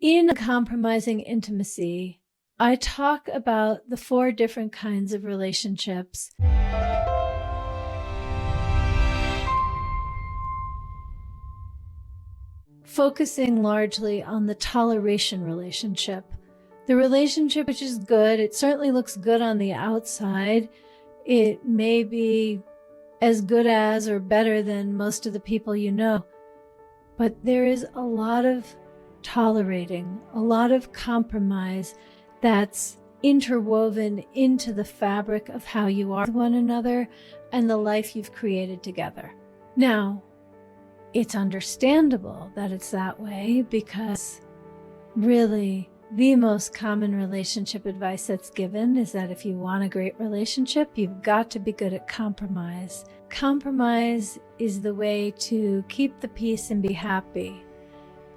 In Compromising Intimacy, I talk about the 4 different kinds of relationships. Focusing largely on the toleration relationship. The relationship which is good, it certainly looks good on the outside. It may be as good as or better than most of the people you know. But there is a lot of tolerating, a lot of compromise that's interwoven into the fabric of how you are with one another and the life you've created together. Now, it's understandable that it's that way because really the most common relationship advice that's given is that if you want a great relationship, you've got to be good at compromise. Compromise is the way to keep the peace and be happy.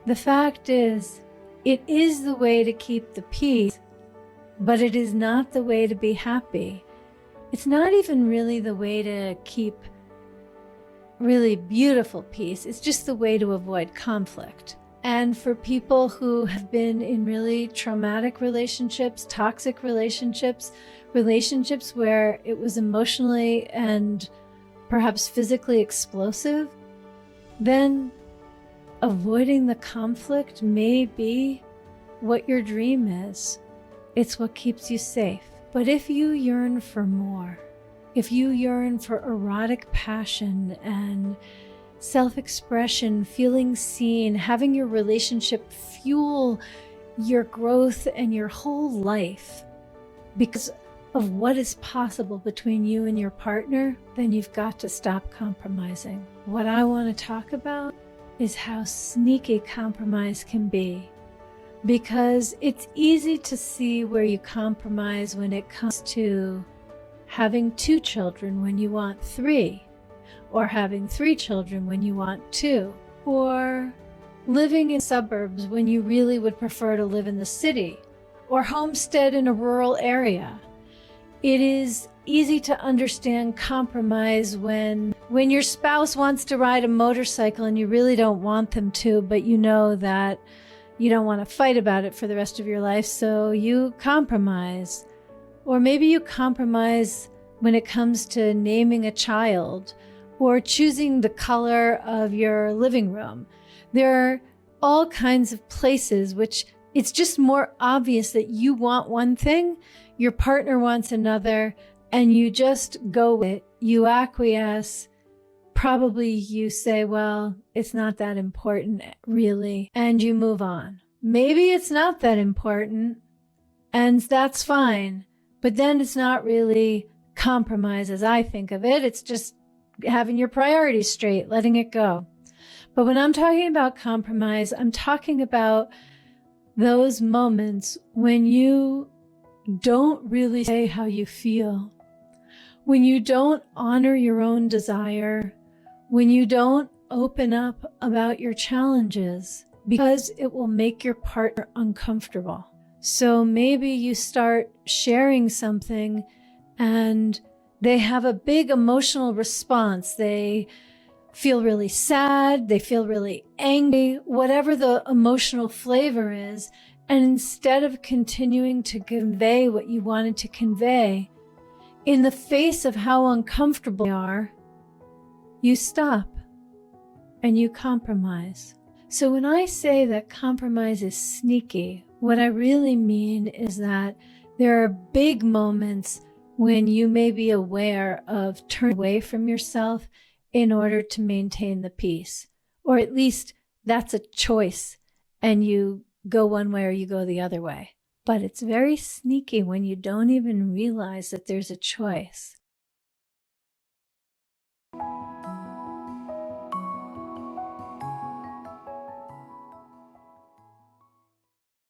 The fact is, it is the way to keep the peace, but it is not the way to be happy. It's not even really the way to keep really beautiful peace. It's just the way to avoid conflict. And for people who have been in really traumatic relationships, toxic relationships, relationships where it was emotionally and perhaps physically explosive, then avoiding the conflict may be what your dream is. It's what keeps you safe. But if you yearn for more, if you yearn for erotic passion and self-expression, feeling seen, having your relationship fuel your growth and your whole life because of what is possible between you and your partner, then you've got to stop compromising. What I want to talk about is how sneaky compromise can be, because it's easy to see where you compromise when it comes to having 2 children when you want 3, or having 3 children when you want 2, or living in suburbs when you really would prefer to live in the city, or homestead in a rural area. It is easy to understand compromise when your spouse wants to ride a motorcycle and you really don't want them to, but you know that you don't want to fight about it for the rest of your life, so you compromise. Or maybe you compromise when it comes to naming a child or choosing the color of your living room. There are all kinds of places which it's just more obvious that you want one thing, your partner wants another, and you just go with it. You acquiesce. Probably you say, well, it's not that important, really, and you move on. Maybe it's not that important, and that's fine, but then it's not really compromise as I think of it. It's just having your priorities straight, letting it go. But when I'm talking about compromise, I'm talking about those moments when you don't really say how you feel, when you don't honor your own desire, when you don't open up about your challenges, because it will make your partner uncomfortable. So maybe you start sharing something and they have a big emotional response. They feel really sad, they feel really angry, whatever the emotional flavor is. And instead of continuing to convey what you wanted to convey, in the face of how uncomfortable they are, you stop and you compromise. So when I say that compromise is sneaky, what I really mean is that there are big moments when you may be aware of turning away from yourself in order to maintain the peace. Or at least that's a choice and you go one way or you go the other way. But it's very sneaky when you don't even realize that there's a choice.